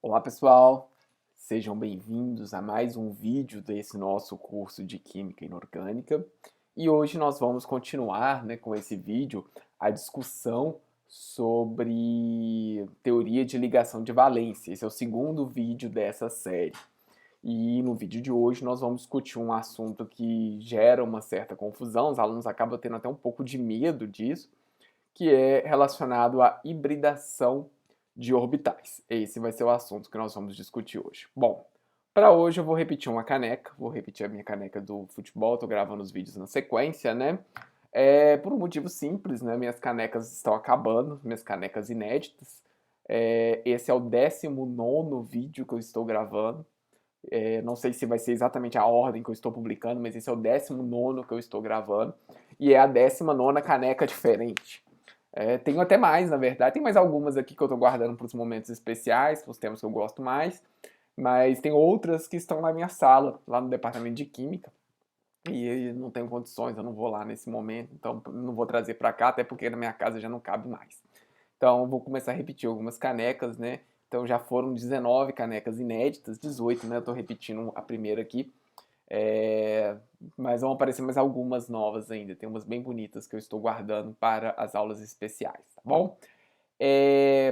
Olá pessoal, sejam bem-vindos a mais um vídeo desse nosso curso de Química Inorgânica. E hoje nós vamos continuar, com esse vídeo a discussão sobre teoria de ligação de valência. Esse é o segundo vídeo dessa série. E no vídeo de hoje nós vamos discutir um assunto que gera uma certa confusão, os alunos acabam tendo até um pouco de medo disso, que é relacionado à hibridação de orbitais. Esse vai ser o assunto que nós vamos discutir hoje. Bom, para hoje eu vou repetir uma caneca, vou repetir a minha caneca do futebol, estou gravando os vídeos na sequência, né? Por um motivo simples, né? Minhas canecas estão acabando, minhas canecas inéditas. Esse é o 19º vídeo que eu estou gravando. Não sei se vai ser exatamente a ordem que eu estou publicando, mas esse é o 19º que eu estou gravando. E é a 19ª caneca diferente. Tenho até mais, na verdade. Tem mais algumas aqui que eu estou guardando para os momentos especiais, para os temas que eu gosto mais. Mas tem outras que estão na minha sala, lá no departamento de Química. E não tenho condições, eu não vou lá nesse momento, então não vou trazer para cá, até porque na minha casa já não cabe mais. Então vou começar a repetir algumas canecas, né? Então já foram 19 canecas inéditas, 18, né? Eu estou repetindo a primeira aqui. Mas vão aparecer mais algumas novas ainda. Tem umas bem bonitas que eu estou guardando para as aulas especiais, tá bom?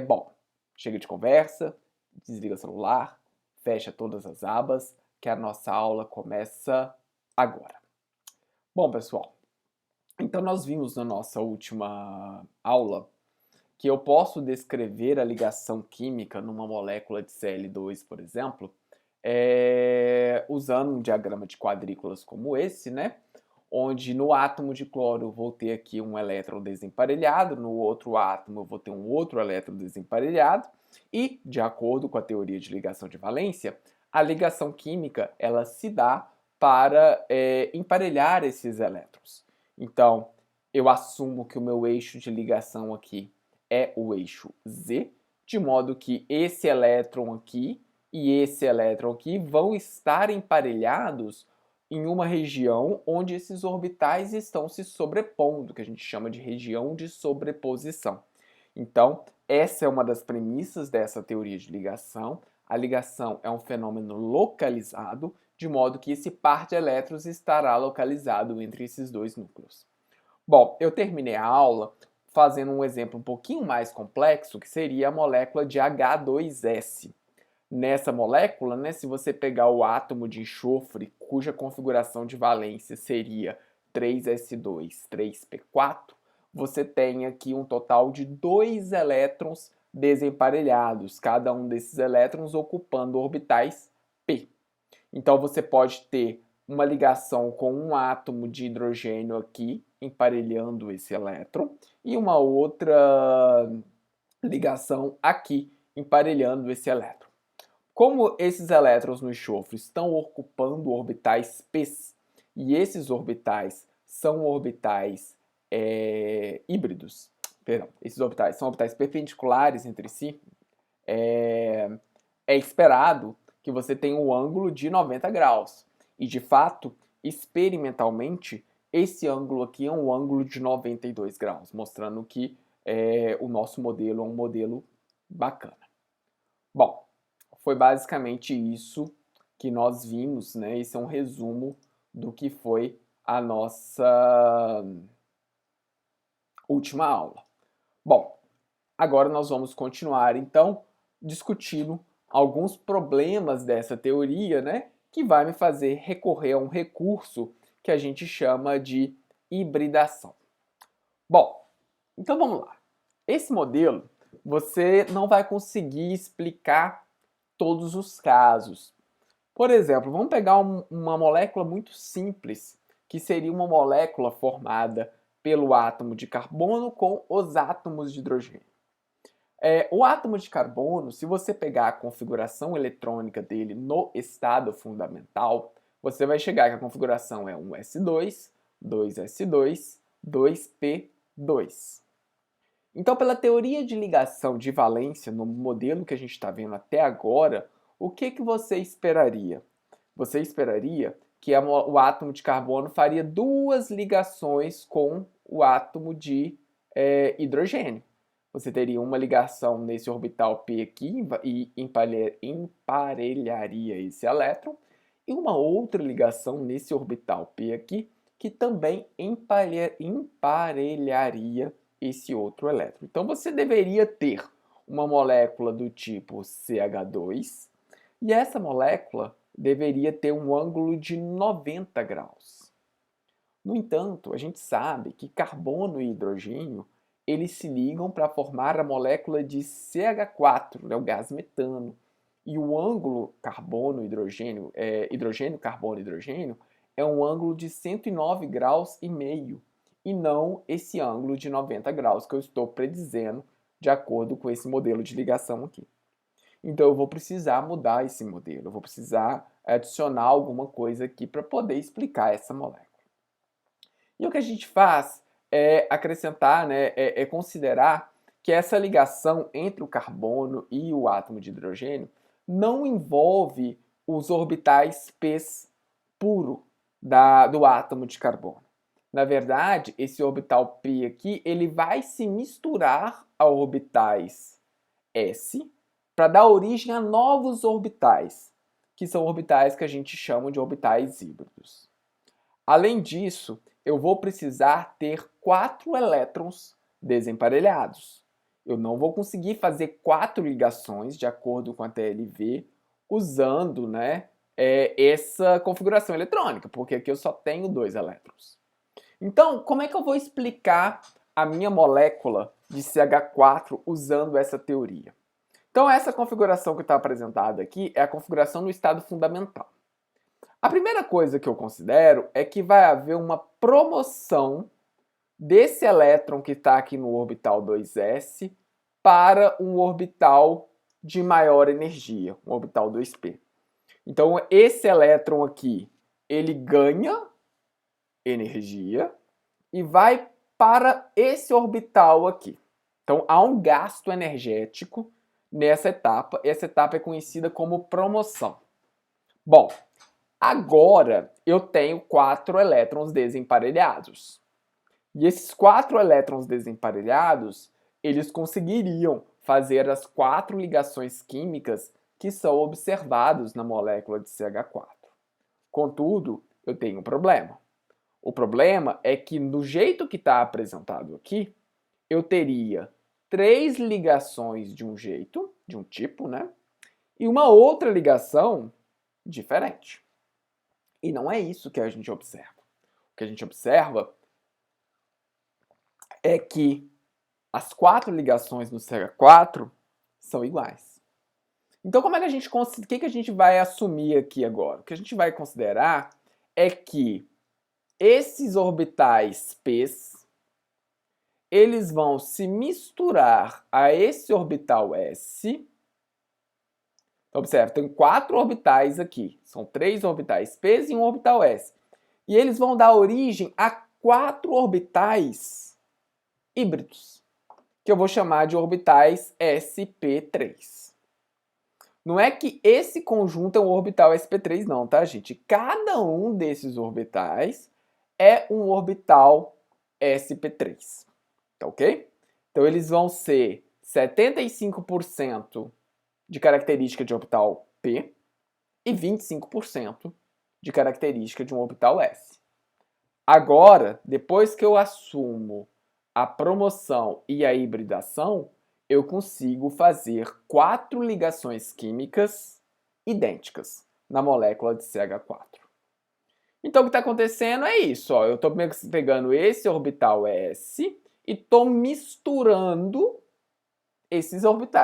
Bom, chega de conversa, desliga o celular, fecha todas as abas, que a nossa aula começa agora. Bom, pessoal, então nós vimos na nossa última aula que eu posso descrever a ligação química numa molécula de Cl2, por exemplo, usando um diagrama de quadrículas como esse, né? Onde no átomo de cloro eu vou ter aqui um elétron desemparelhado, no outro átomo eu vou ter um outro elétron desemparelhado, e, de acordo com a teoria de ligação de valência, a ligação química ela se dá para emparelhar esses elétrons. Então, eu assumo que o meu eixo de ligação aqui é o eixo Z, de modo que esse elétron aqui e esse elétron aqui vão estar emparelhados em uma região onde esses orbitais estão se sobrepondo, que a gente chama de região de sobreposição. Então, essa é uma das premissas dessa teoria de ligação. A ligação é um fenômeno localizado, de modo que esse par de elétrons estará localizado entre esses dois núcleos. Bom, eu terminei a aula fazendo um exemplo um pouquinho mais complexo, que seria a molécula de H2S. Nessa molécula, né, se você pegar o átomo de enxofre, cuja configuração de valência seria 3s2, 3p4, você tem aqui um total de 2 elétrons desemparelhados, cada um desses elétrons ocupando orbitais p. Então você pode ter uma ligação com um átomo de hidrogênio aqui, emparelhando esse elétron, e uma outra ligação aqui, emparelhando esse elétron. Como esses elétrons no enxofre estão ocupando orbitais p, e esses orbitais são orbitais híbridos, perdão, esses orbitais são orbitais perpendiculares entre si, é esperado que você tenha um ângulo de 90 graus. E, de fato, experimentalmente, esse ângulo aqui é um ângulo de 92 graus, mostrando que o nosso modelo é um modelo bacana. Bom, foi basicamente isso que nós vimos, né? Esse é um resumo do que foi a nossa última aula. Bom, agora nós vamos continuar, então, discutindo alguns problemas dessa teoria, né? Que vai me fazer recorrer a um recurso que a gente chama de hibridação. Bom, então vamos lá. Esse modelo, você não vai conseguir explicar todos os casos. Por exemplo, vamos pegar uma molécula muito simples, que seria uma molécula formada pelo átomo de carbono com os átomos de hidrogênio. O átomo de carbono, se você pegar a configuração eletrônica dele no estado fundamental, você vai chegar que a configuração é 1s2, 2s2, 2p2. Então, pela teoria de ligação de valência, no modelo que a gente está vendo até agora, o que você esperaria? Você esperaria que o átomo de carbono faria duas ligações com o átomo de hidrogênio. Você teria uma ligação nesse orbital P aqui e emparelharia esse elétron, e uma outra ligação nesse orbital P aqui, que também emparelharia esse outro elétron. Então você deveria ter uma molécula do tipo CH2, e essa molécula deveria ter um ângulo de 90 graus. No entanto, a gente sabe que carbono e hidrogênio eles se ligam para formar a molécula de CH4, né, o gás metano. E o ângulo carbono-hidrogênio, hidrogênio-carbono-hidrogênio, é um ângulo de 109 graus e meio, e não esse ângulo de 90 graus que eu estou predizendo de acordo com esse modelo de ligação aqui. Então eu vou precisar mudar esse modelo, eu vou precisar adicionar alguma coisa aqui para poder explicar essa molécula. E o que a gente faz é acrescentar, né, é considerar que essa ligação entre o carbono e o átomo de hidrogênio não envolve os orbitais P's puro do átomo de carbono. Na verdade, esse orbital P aqui, ele vai se misturar a orbitais S para dar origem a novos orbitais, que são orbitais que a gente chama de orbitais híbridos. Além disso, eu vou precisar ter 4 elétrons desemparelhados. Eu não vou conseguir fazer 4 ligações de acordo com a TLV usando, né, essa configuração eletrônica, porque aqui eu só tenho 2 elétrons. Então, como é que eu vou explicar a minha molécula de CH4 usando essa teoria? Então, essa configuração que está apresentada aqui é a configuração no estado fundamental. A primeira coisa que eu considero é que vai haver uma promoção desse elétron que está aqui no orbital 2s para um orbital de maior energia, um orbital 2p. Então, esse elétron aqui, ele ganha energia e vai para esse orbital aqui. Então, há um gasto energético nessa etapa. Essa etapa é conhecida como promoção. Bom, agora eu tenho 4 elétrons desemparelhados. E esses 4 elétrons desemparelhados, eles conseguiriam fazer as 4 ligações químicas que são observados na molécula de CH4. Contudo, eu tenho um problema. O problema é que, do jeito que está apresentado aqui, eu teria 3 ligações de um jeito, de um tipo, né? E uma outra ligação diferente. E não é isso que a gente observa. O que a gente observa é que as 4 ligações no CH4 são iguais. Então, como é que o que a gente vai assumir aqui agora? O que a gente vai considerar é que esses orbitais P's, eles vão se misturar a esse orbital S. Então, observe, tem 4 orbitais aqui. São 3 orbitais P's e um orbital S. E eles vão dar origem a 4 orbitais híbridos, que eu vou chamar de orbitais sp3. Não é que esse conjunto é um orbital sp3 não, tá, gente? Cada um desses orbitais é um orbital sp3, tá ok? Então eles vão ser 75% de característica de orbital P e 25% de característica de um orbital S. Agora, depois que eu assumo a promoção e a hibridação, eu consigo fazer 4 ligações químicas idênticas na molécula de CH4. Então, o que está acontecendo é isso. Ó, eu estou pegando esse orbital S e estou misturando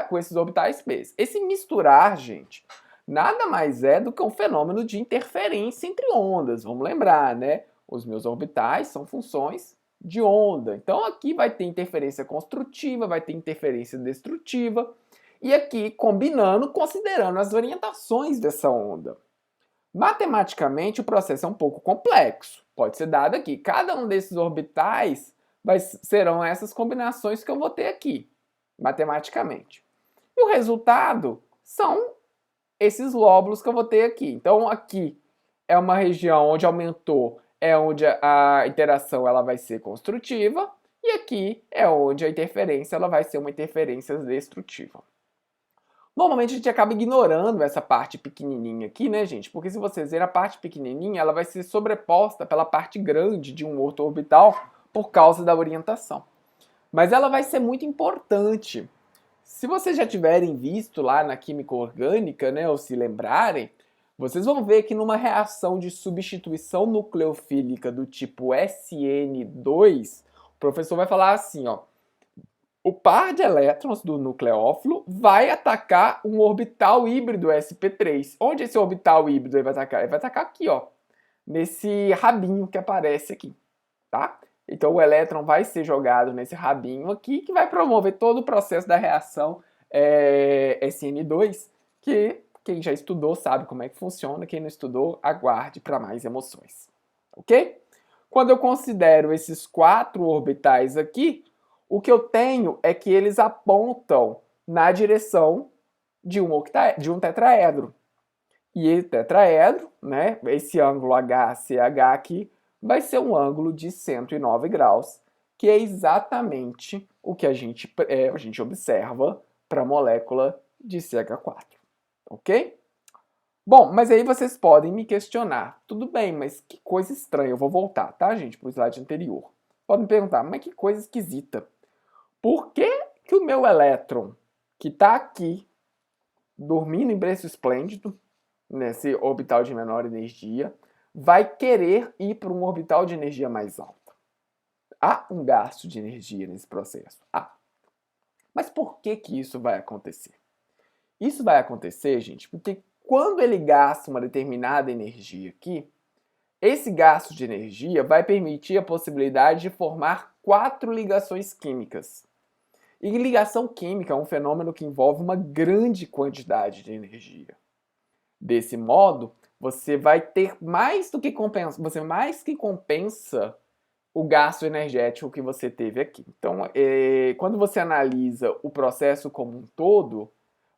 com esses orbitais P. Esse misturar, gente, nada mais é do que um fenômeno de interferência entre ondas. Vamos lembrar, né? Os meus orbitais são funções de onda. Então, aqui vai ter interferência construtiva, vai ter interferência destrutiva. E aqui, combinando, considerando as orientações dessa onda. Matematicamente, o processo é um pouco complexo. Pode ser dado aqui. Cada um desses orbitais serão essas combinações que eu vou ter aqui, matematicamente. E o resultado são esses lóbulos que eu vou ter aqui. Então, aqui é uma região onde aumentou, é onde a interação ela vai ser construtiva, e aqui é onde a interferência ela vai ser uma interferência destrutiva. Normalmente a gente acaba ignorando essa parte pequenininha aqui, né, gente? Porque se vocês verem a parte pequenininha, ela vai ser sobreposta pela parte grande de um outro orbital por causa da orientação. Mas ela vai ser muito importante. Se vocês já tiverem visto lá na química orgânica, né, ou se lembrarem, vocês vão ver que numa reação de substituição nucleofílica do tipo SN2, o professor vai falar assim, ó, o par de elétrons do nucleófilo vai atacar um orbital híbrido sp3. Onde esse orbital híbrido ele vai atacar? Ele vai atacar aqui, ó, nesse rabinho que aparece aqui, tá? Então o elétron vai ser jogado nesse rabinho aqui, que vai promover todo o processo da reação SN2, que quem já estudou sabe como é que funciona, quem não estudou, aguarde para mais emoções, ok? Quando eu considero esses 4 orbitais aqui, o que eu tenho é que eles apontam na direção de um tetraedro. E esse tetraedro, né, esse ângulo HCH aqui, vai ser um ângulo de 109 graus, que é exatamente o que a gente observa para a molécula de CH4. Ok? Bom, mas aí vocês podem me questionar. Tudo bem, mas que coisa estranha. Eu vou voltar, tá, gente, para o slide anterior. Podem me perguntar, mas que coisa esquisita. Por que que o meu elétron, que está aqui, dormindo em berço esplêndido, nesse orbital de menor energia, vai querer ir para um orbital de energia mais alta? Há um gasto de energia nesse processo. Mas por que que isso vai acontecer? Isso vai acontecer, gente, porque quando ele gasta uma determinada energia aqui, esse gasto de energia vai permitir a possibilidade de formar 4 ligações químicas. E ligação química é um fenômeno que envolve uma grande quantidade de energia. Desse modo, você vai ter mais do que compensa, compensa o gasto energético que você teve aqui. Então, quando você analisa o processo como um todo,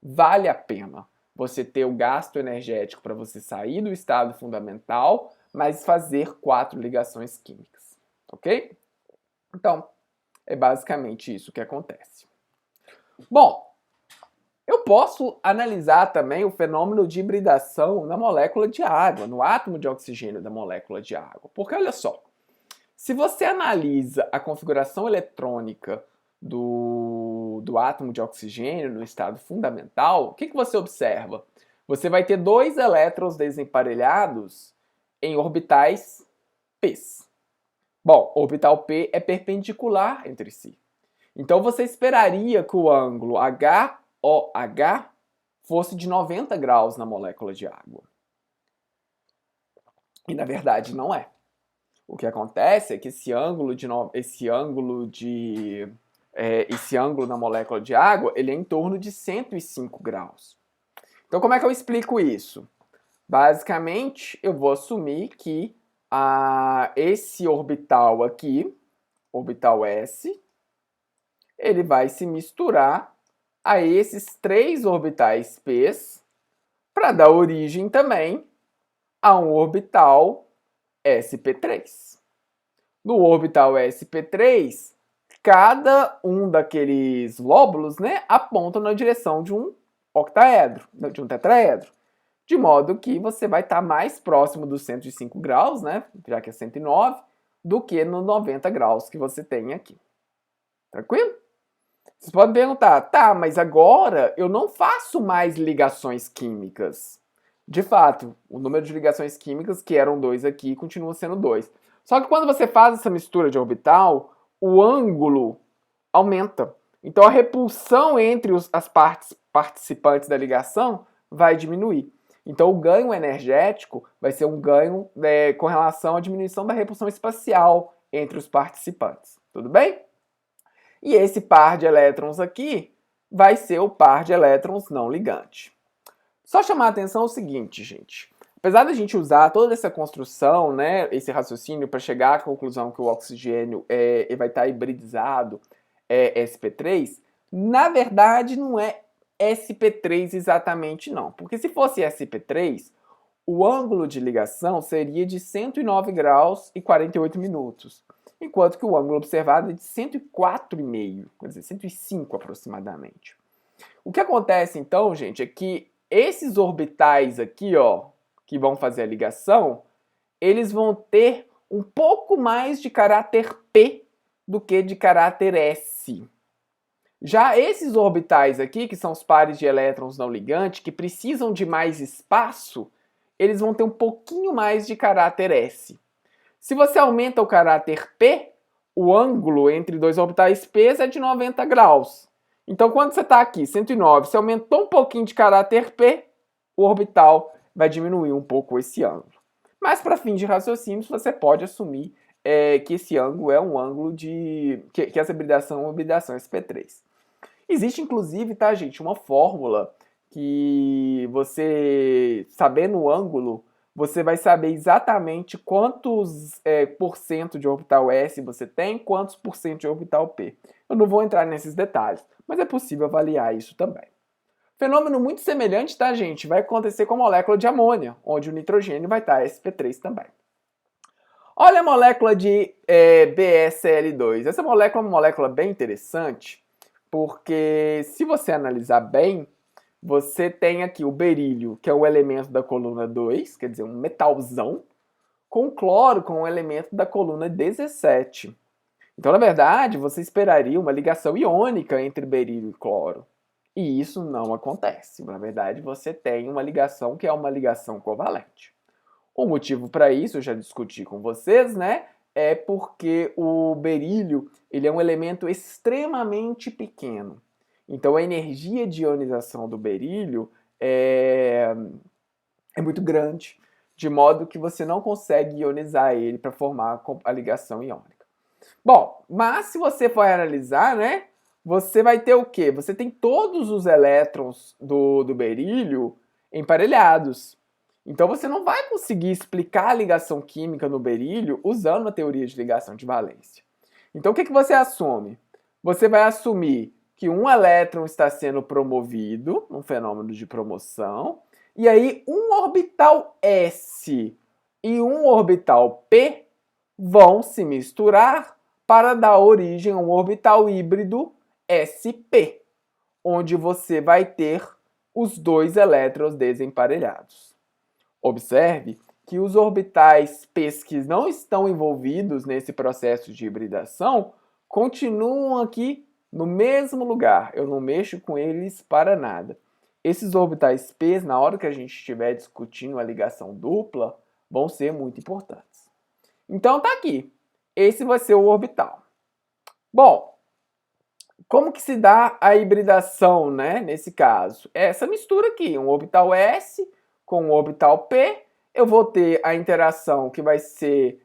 vale a pena você ter o gasto energético para você sair do estado fundamental, mas fazer 4 ligações químicas, ok? Então, é basicamente isso que acontece. Bom, eu posso analisar também o fenômeno de hibridação na molécula de água, no átomo de oxigênio da molécula de água. Porque olha só, se você analisa a configuração eletrônica do átomo de oxigênio no estado fundamental, o que você observa? Você vai ter 2 elétrons desemparelhados em orbitais P's. Bom, orbital P é perpendicular entre si. Então você esperaria que o ângulo HOH fosse de 90 graus na molécula de água. E na verdade não é. O que acontece é que esse ângulo na molécula de água, ele é em torno de 105 graus. Então como é que eu explico isso? Basicamente, eu vou assumir que esse orbital aqui, orbital S, ele vai se misturar a esses 3 orbitais P's para dar origem também a um orbital sp3. No orbital sp3, cada um daqueles lóbulos, né, aponta na direção de um octaedro, de um tetraedro. De modo que você vai estar mais próximo dos 105 graus, né, já que é 109, do que no 90 graus que você tem aqui. Tranquilo? Vocês podem perguntar, tá, mas agora eu não faço mais ligações químicas. De fato, o número de ligações químicas, que eram 2 aqui, continua sendo 2. Só que quando você faz essa mistura de orbital, o ângulo aumenta. Então a repulsão entre as partes participantes da ligação vai diminuir. Então o ganho energético vai ser um ganho com relação à diminuição da repulsão espacial entre os participantes. Tudo bem? E esse par de elétrons aqui vai ser o par de elétrons não ligante. Só chamar a atenção o seguinte, gente. Apesar da gente usar toda essa construção, né, esse raciocínio para chegar à conclusão que o oxigênio vai estar hibridizado sp3, na verdade não é sp3 exatamente não. Porque se fosse sp3, o ângulo de ligação seria de 109 graus e 48 minutos. enquanto que o ângulo observado é de 104,5, quer dizer, 105 aproximadamente. O que acontece então, gente, é que esses orbitais aqui, ó, que vão fazer a ligação, eles vão ter um pouco mais de caráter P do que de caráter S. Já esses orbitais aqui, que são os pares de elétrons não ligantes, que precisam de mais espaço, eles vão ter um pouquinho mais de caráter S. Se você aumenta o caráter P, o ângulo entre dois orbitais P é de 90 graus. Então, quando você está aqui, 109, você aumentou um pouquinho de caráter P, o orbital vai diminuir um pouco esse ângulo. Mas, para fins de raciocínio, você pode assumir que esse ângulo é um ângulo de... que essa hibridação é uma hibridação SP3. Existe, inclusive, tá, gente, uma fórmula que você, sabendo o ângulo, você vai saber exatamente quantos por cento de orbital S você tem, quantos por cento de orbital P. Eu não vou entrar nesses detalhes, mas é possível avaliar isso também. Fenômeno muito semelhante, tá, gente, vai acontecer com a molécula de amônia, onde o nitrogênio vai estar sp3 também. Olha a molécula de BeSL2. Essa molécula é uma molécula bem interessante, porque se você analisar bem, você tem aqui o berílio, que é o elemento da coluna 2, quer dizer, um metalzão, com cloro, com o elemento da coluna 17. Então, na verdade, você esperaria uma ligação iônica entre berílio e cloro. E isso não acontece. Na verdade, você tem uma ligação que é uma ligação covalente. O motivo para isso, eu já discuti com vocês, né? É porque o berílio ele é um elemento extremamente pequeno. Então, a energia de ionização do berílio é muito grande, de modo que você não consegue ionizar ele para formar a ligação iônica. Bom, mas se você for analisar, né, você vai ter o quê? Você tem todos os elétrons do berílio emparelhados. Então você não vai conseguir explicar a ligação química no berílio usando a teoria de ligação de valência. Então o que você assume? Você vai assumir que um elétron está sendo promovido, um fenômeno de promoção, e aí um orbital S e um orbital P vão se misturar para dar origem a um orbital híbrido sp, onde você vai ter os dois elétrons desemparelhados. Observe que os orbitais p que não estão envolvidos nesse processo de hibridação continuam aqui no mesmo lugar. Eu não mexo com eles para nada. Esses orbitais p, na hora que a gente estiver discutindo a ligação dupla, vão ser muito importantes. Então tá aqui. Esse vai ser o orbital. Bom, como que se dá a hibridação, né, nesse caso? Essa mistura aqui, um orbital S com um orbital P, eu vou ter a interação que vai ser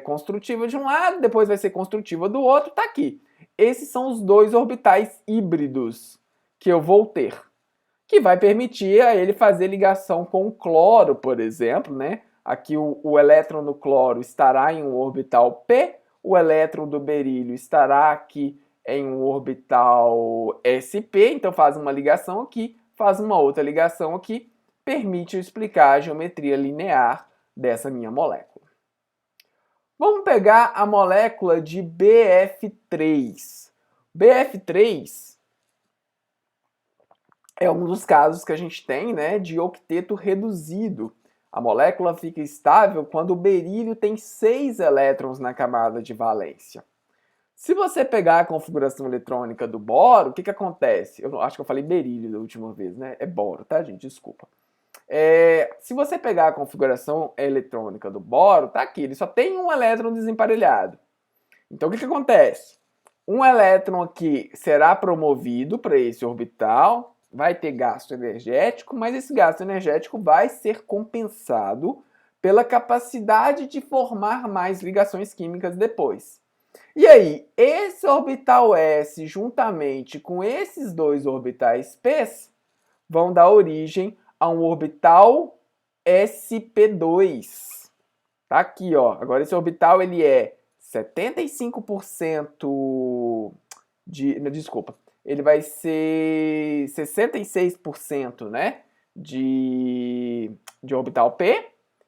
construtiva de um lado, depois vai ser construtiva do outro, tá aqui. Esses são os dois orbitais híbridos que eu vou ter, que vai permitir a ele fazer ligação com o cloro, por exemplo, né? Aqui o elétron do cloro estará em um orbital P, o elétron do berílio estará aqui em um orbital sp, então faz uma ligação aqui, faz uma outra ligação aqui, permite eu explicar a geometria linear dessa minha molécula. Vamos pegar a molécula de BF3. BF3 é um dos casos que a gente tem, né, de octeto reduzido. A molécula fica estável quando o berílio tem 6 elétrons na camada de valência. Se você pegar a configuração eletrônica do boro, o que acontece? Eu acho que eu falei berílio da última vez, né? É boro, tá, gente? Desculpa. Se você pegar a configuração eletrônica do boro, tá aqui, ele só tem um elétron desemparelhado. Então o que acontece? Um elétron aqui será promovido para esse orbital, vai ter gasto energético, mas esse gasto energético vai ser compensado pela capacidade de formar mais ligações químicas depois. E aí, esse orbital S juntamente com esses dois orbitais P vão dar origem a um orbital sp2. Tá aqui, ó. Agora esse orbital ele é 75% desculpa. Ele vai ser 66%, né, de orbital P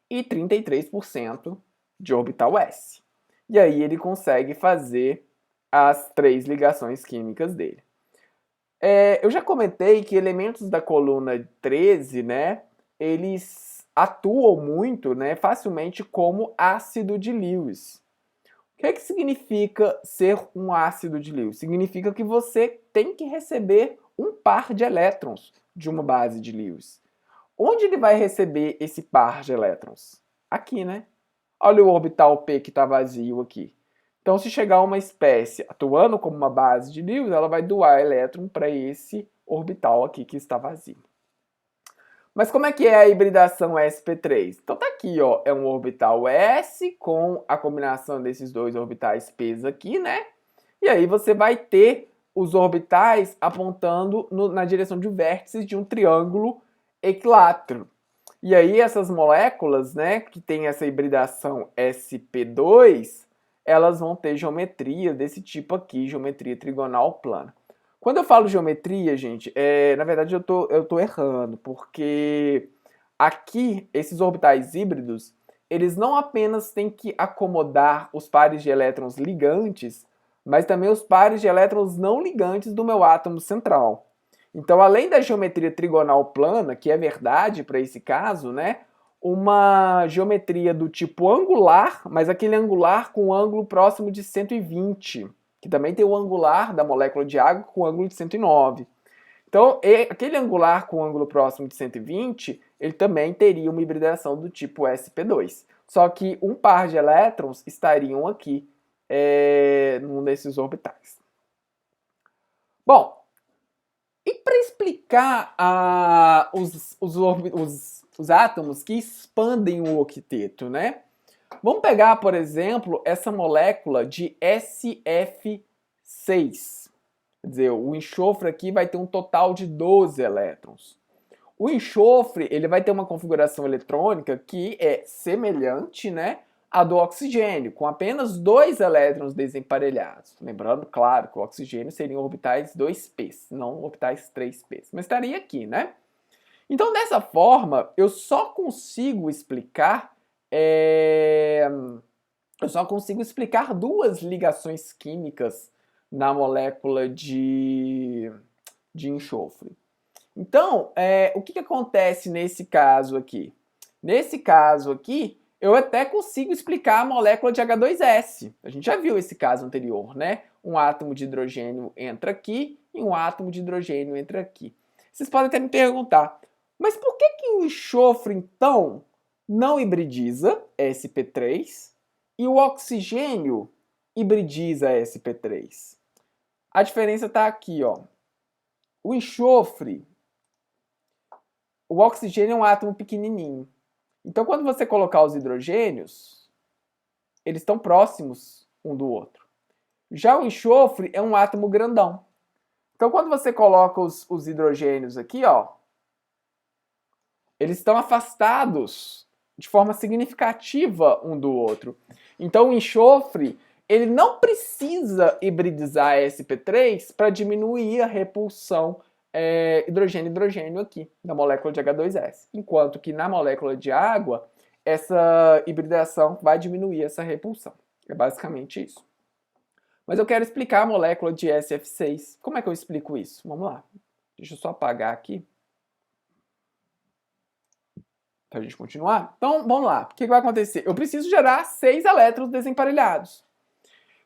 e 33% de orbital S. e aí ele consegue fazer as 3 ligações químicas dele. Eu já comentei que elementos da coluna 13, né, eles atuam muito, né, facilmente como ácido de Lewis. O que significa ser um ácido de Lewis? Significa que você tem que receber um par de elétrons de uma base de Lewis. Onde ele vai receber esse par de elétrons? Aqui, né? Olha o orbital P que está vazio aqui. Então, se chegar uma espécie atuando como uma base de Lewis, ela vai doar elétron para esse orbital aqui que está vazio. Mas como é que é a hibridação sp3? Então tá aqui, ó, é um orbital s com a combinação desses dois orbitais p aqui, né? E aí você vai ter os orbitais apontando na direção de vértices de um triângulo equilátero. E aí essas moléculas, né, que tem essa hibridação sp2, elas vão ter geometria desse tipo aqui, geometria trigonal plana. Quando eu falo geometria, gente, na verdade eu tô errando, porque aqui, esses orbitais híbridos, eles não apenas têm que acomodar os pares de elétrons ligantes, mas também os pares de elétrons não ligantes do meu átomo central. Então, além da geometria trigonal plana, que é verdade para esse caso, né, uma geometria do tipo angular, mas aquele angular com ângulo próximo de 120, que também tem o angular da molécula de água com ângulo de 109. Então, aquele angular com ângulo próximo de 120, ele também teria uma hibridação do tipo sp2. Só que um par de elétrons estariam aqui num desses orbitais. Bom, e para explicar os átomos que expandem o octeto, né? Vamos pegar, por exemplo, essa molécula de SF6. Quer dizer, o enxofre aqui vai ter um total de 12 elétrons. O enxofre ele vai ter uma configuração eletrônica que é semelhante, né, à do oxigênio, com apenas 2 elétrons desemparelhados. Lembrando, claro, que o oxigênio seriam orbitais 2p, não orbitais 3p. Mas estaria aqui, né? Então, dessa forma, eu só consigo explicar duas ligações químicas na molécula de enxofre. Então, o que acontece nesse caso aqui? Nesse caso aqui, eu até consigo explicar a molécula de H2S. A gente já viu esse caso anterior, né? Um átomo de hidrogênio entra aqui e um átomo de hidrogênio entra aqui. Vocês podem até me perguntar, mas por que o enxofre, então, não hibridiza sp3 e o oxigênio hibridiza sp3? A diferença está aqui, ó. O enxofre, o oxigênio é um átomo pequenininho. Então, quando você colocar os hidrogênios, eles estão próximos um do outro. Já o enxofre é um átomo grandão. Então, quando você coloca os hidrogênios aqui, ó, eles estão afastados de forma significativa um do outro. Então, o enxofre, ele não precisa hibridizar sp3 para diminuir a repulsão hidrogênio-hidrogênio aqui, da molécula de H2S. Enquanto que na molécula de água, essa hibridação vai diminuir essa repulsão. É basicamente isso. Mas eu quero explicar a molécula de SF6. Como é que eu explico isso? Vamos lá. Deixa eu só apagar aqui. Para a gente continuar. Então, vamos lá. O que vai acontecer? Eu preciso gerar 6 elétrons desemparelhados.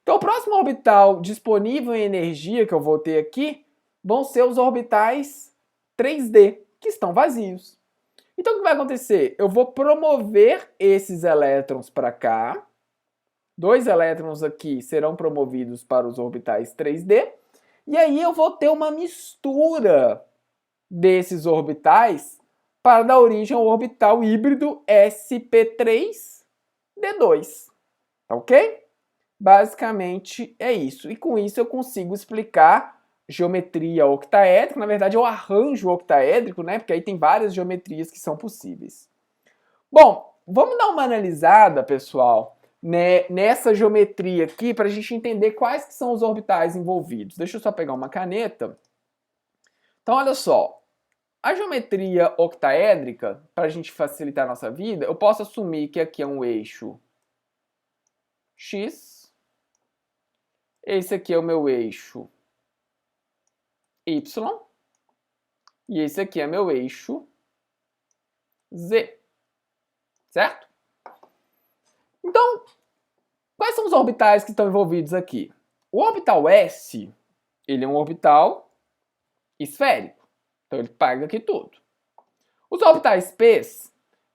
Então, o próximo orbital disponível em energia que eu vou ter aqui vão ser os orbitais 3D, que estão vazios. Então, o que vai acontecer? Eu vou promover esses elétrons para cá. 2 elétrons aqui serão promovidos para os orbitais 3D. E aí eu vou ter uma mistura desses orbitais para dar origem ao orbital híbrido sp3d2. Tá ok? Basicamente é isso. E com isso eu consigo explicar geometria octaédrica. Na verdade, eu arranjo octaédrico, né? Porque aí tem várias geometrias que são possíveis. Bom, vamos dar uma analisada, pessoal, né, nessa geometria aqui para a gente entender quais que são os orbitais envolvidos. Deixa eu só pegar uma caneta. Então, olha só. A geometria octaédrica, para a gente facilitar a nossa vida, eu posso assumir que aqui é um eixo X. Esse aqui é o meu eixo Y. E esse aqui é meu eixo Z. Certo? Então, quais são os orbitais que estão envolvidos aqui? O orbital S, ele é um orbital esférico. Então, ele pega aqui tudo. Os orbitais P,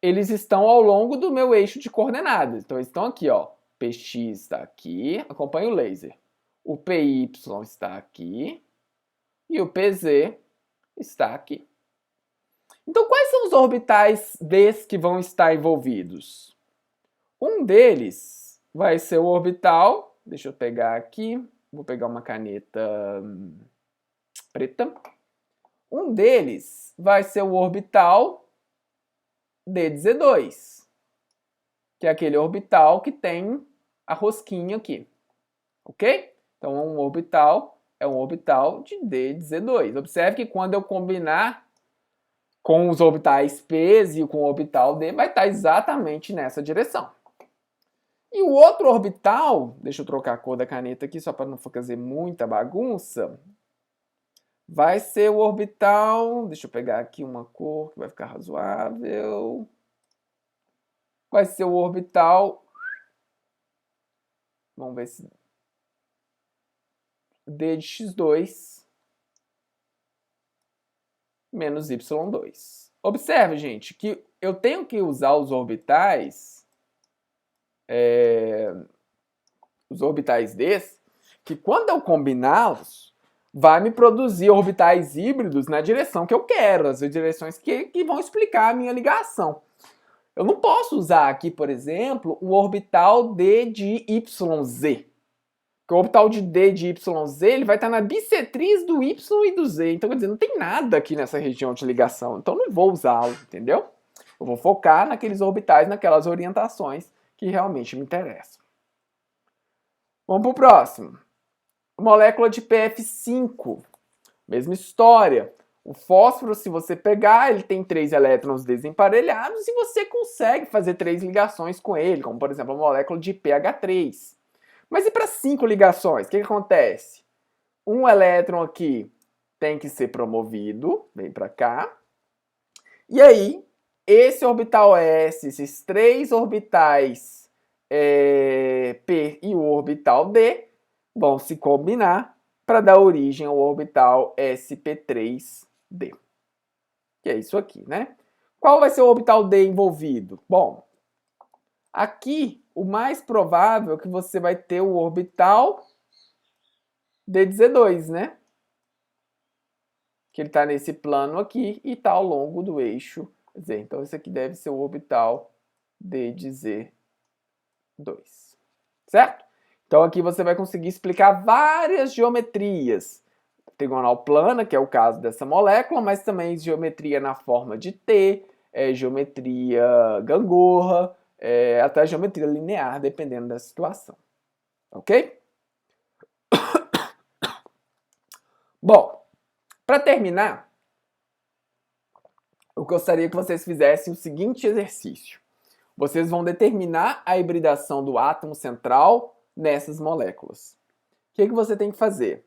eles estão ao longo do meu eixo de coordenadas. Então, eles estão aqui, ó. PX está aqui, acompanha o laser. O PY está aqui e o PZ está aqui. Então, quais são os orbitais Ds que vão estar envolvidos? Um deles vai ser o orbital, deixa eu pegar aqui, vou pegar uma caneta preta. Um deles vai ser o orbital D12, que é aquele orbital que tem a rosquinha aqui, ok? Então, um orbital é um orbital de D12. Observe que quando eu combinar com os orbitais P e com o orbital D, vai estar exatamente nessa direção. E o outro orbital, deixa eu trocar a cor da caneta aqui só para não fazer muita bagunça, vai ser o orbital, deixa eu pegar aqui uma cor que vai ficar razoável, vai ser o orbital, vamos ver se, D de x2 menos y2. Observe, gente, que eu tenho que usar os orbitais Ds, que quando eu combiná-los, vai me produzir orbitais híbridos na direção que eu quero, as direções que vão explicar a minha ligação. Eu não posso usar aqui, por exemplo, o orbital D de YZ. Porque o orbital de D de YZ ele vai estar na bissetriz do Y e do Z. Então, quer dizer, não tem nada aqui nessa região de ligação. Então, não vou usá-lo, entendeu? Eu vou focar naqueles orbitais, naquelas orientações que realmente me interessam. Vamos para o próximo. Molécula de PF5. Mesma história. O fósforo, se você pegar, ele tem 3 elétrons desemparelhados e você consegue fazer 3 ligações com ele, como, por exemplo, a molécula de PH3. Mas e para 5 ligações? O que acontece? Um elétron aqui tem que ser promovido, vem para cá. E aí, esse orbital S, esses 3 orbitais P e o orbital D vão se combinar para dar origem ao orbital sp3d. Que é isso aqui, né? Qual vai ser o orbital D envolvido? Bom, aqui o mais provável é que você vai ter o orbital D12, né? Que ele está nesse plano aqui e está ao longo do eixo Z. Então, esse aqui deve ser o orbital D de Z2. Certo? Então, aqui você vai conseguir explicar várias geometrias. Trigonal plana, que é o caso dessa molécula, mas também geometria na forma de T, geometria gangorra, até geometria linear, dependendo da situação. Ok? Bom, para terminar, eu gostaria que vocês fizessem o seguinte exercício. Vocês vão determinar a hibridação do átomo central nessas moléculas. O que você tem que fazer?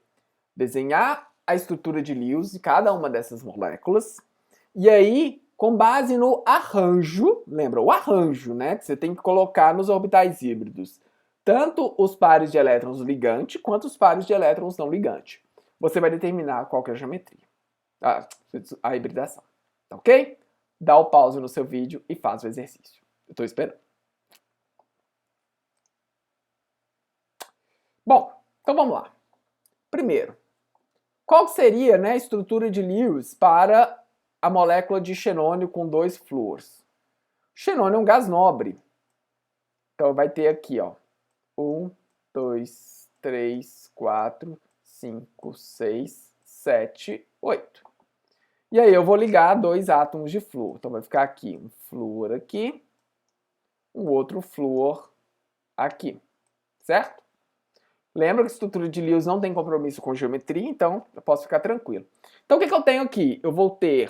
Desenhar a estrutura de Lewis de cada uma dessas moléculas. E aí, com base no arranjo, lembra, o arranjo, né? Que você tem que colocar nos orbitais híbridos. Tanto os pares de elétrons ligante, quanto os pares de elétrons não ligante. Você vai determinar qual que é a geometria. A hibridação. Tá ok? Dá o pause no seu vídeo e faz o exercício. Eu estou esperando. Bom, então vamos lá. Primeiro, qual seria, né, a estrutura de Lewis para a molécula de xenônio com 2 flúors? Xenônio é um gás nobre. Então vai ter aqui, ó, 1, 2, 3, 4, 5, 6, 7, 8. E aí eu vou ligar 2 átomos de flúor. Então vai ficar aqui um flúor aqui, um outro flúor aqui, certo? Lembra que a estrutura de Lewis não tem compromisso com geometria, então eu posso ficar tranquilo. Então o que eu tenho aqui? Eu vou ter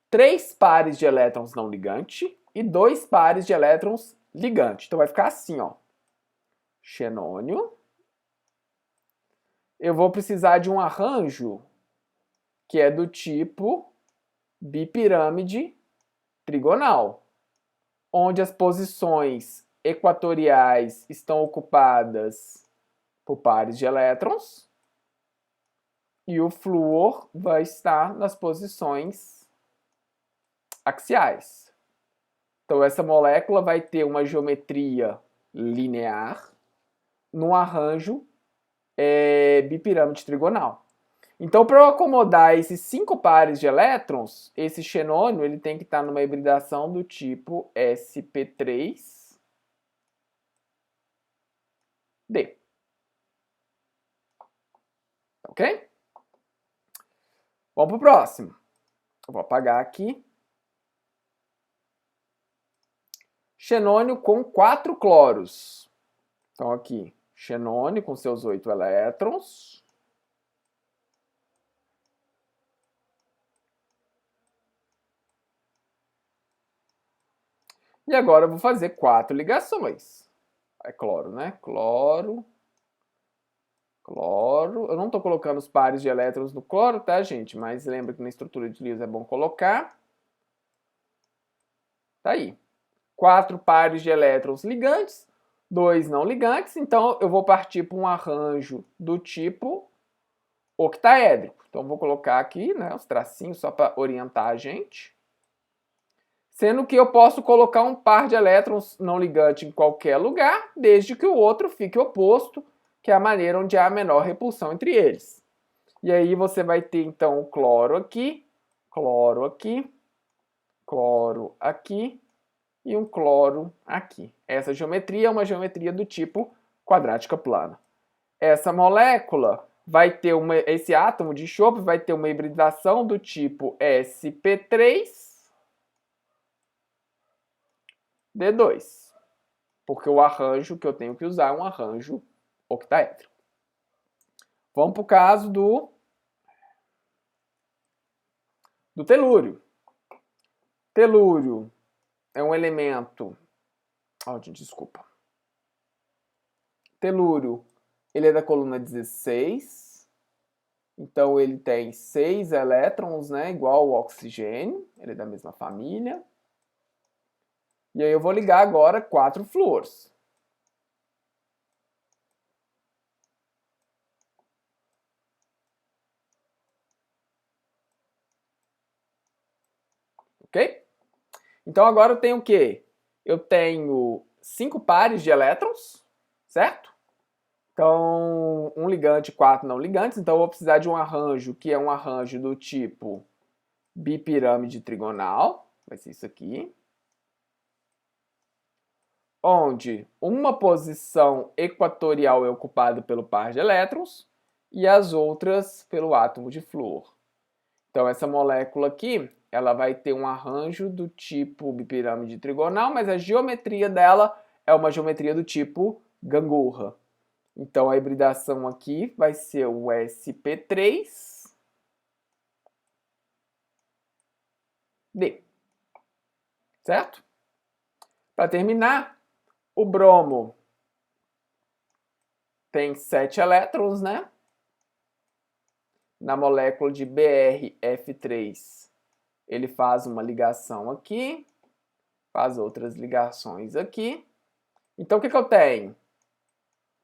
3 pares de elétrons não ligante e 2 pares de elétrons ligante. Então vai ficar assim, ó. xenônio. Eu vou precisar de um arranjo que é do tipo bipirâmide trigonal, onde as posições equatoriais estão ocupadas por pares de elétrons e o flúor vai estar nas posições axiais. Então, essa molécula vai ter uma geometria linear num arranjo bipirâmide trigonal. Então, para eu acomodar esses 5 pares de elétrons, esse xenônio ele tem que estar numa hibridação do tipo sp3d. Ok? Vamos para o próximo. Eu vou apagar aqui. Xenônio com 4 cloros. Então, aqui, xenônio com seus 8 elétrons. E agora eu vou fazer 4 ligações. É cloro, né? Cloro. Cloro. Eu não estou colocando os pares de elétrons no cloro, tá, gente? Mas lembra que na estrutura de Lewis é bom colocar. Tá aí. 4 pares de elétrons ligantes, 2 não ligantes. Então, eu vou partir para um arranjo do tipo octaédrico. Então, vou colocar aqui, né, os tracinhos só para orientar a gente. Sendo que eu posso colocar um par de elétrons não ligante em qualquer lugar, desde que o outro fique oposto, que é a maneira onde há a menor repulsão entre eles. E aí você vai ter, então, o cloro aqui, cloro aqui, cloro aqui e um cloro aqui. Essa geometria é uma geometria do tipo quadrática plana. Essa molécula vai ter esse átomo de enxofre vai ter uma hibridação do tipo sp3d2, porque o arranjo que eu tenho que usar é um arranjo octaédrico. Vamos para o caso do telúrio. Telúrio é um elemento... desculpa. Telúrio, ele é da coluna 16. Então, ele tem 6 elétrons, né? Igual ao oxigênio. Ele é da mesma família. E aí eu vou ligar agora 4 flúors. Ok? Então, agora eu tenho o quê? Eu tenho 5 pares de elétrons, certo? Então, um ligante e 4 não ligantes. Então, eu vou precisar de um arranjo que é um arranjo do tipo bipirâmide trigonal. Vai ser isso aqui. Onde uma posição equatorial é ocupada pelo par de elétrons e as outras pelo átomo de flúor. Então, essa molécula aqui, ela vai ter um arranjo do tipo bipirâmide trigonal, mas a geometria dela é uma geometria do tipo gangorra. Então, a hibridação aqui vai ser o sp3d. Certo? Para terminar, o bromo tem 7 elétrons, né? Na molécula de BrF3, ele faz uma ligação aqui, faz outras ligações aqui. Então, o que eu tenho?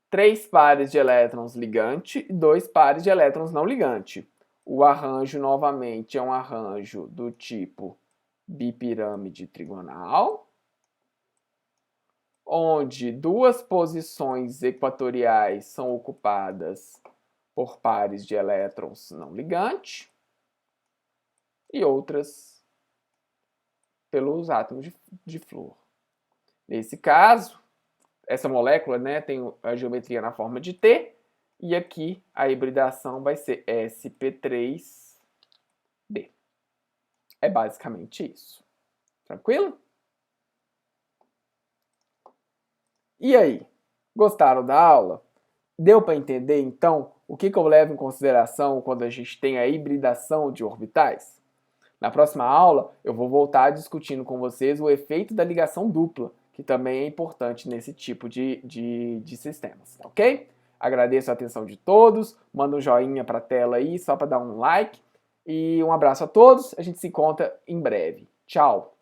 3 pares de elétrons ligante e 2 pares de elétrons não ligante. O arranjo, novamente, é um arranjo do tipo bipirâmide trigonal, onde 2 posições equatoriais são ocupadas por pares de elétrons não ligante e outras pelos átomos de flúor. Nesse caso, essa molécula, né, tem a geometria na forma de T, e aqui a hibridação vai ser sp3d. É basicamente isso. Tranquilo? E aí? Gostaram da aula? Deu para entender, então, o que eu levo em consideração quando a gente tem a hibridação de orbitais? Na próxima aula, eu vou voltar discutindo com vocês o efeito da ligação dupla, que também é importante nesse tipo de sistemas, ok? Agradeço a atenção de todos, manda um joinha para a tela aí, só para dar um like, e um abraço a todos, a gente se encontra em breve. Tchau!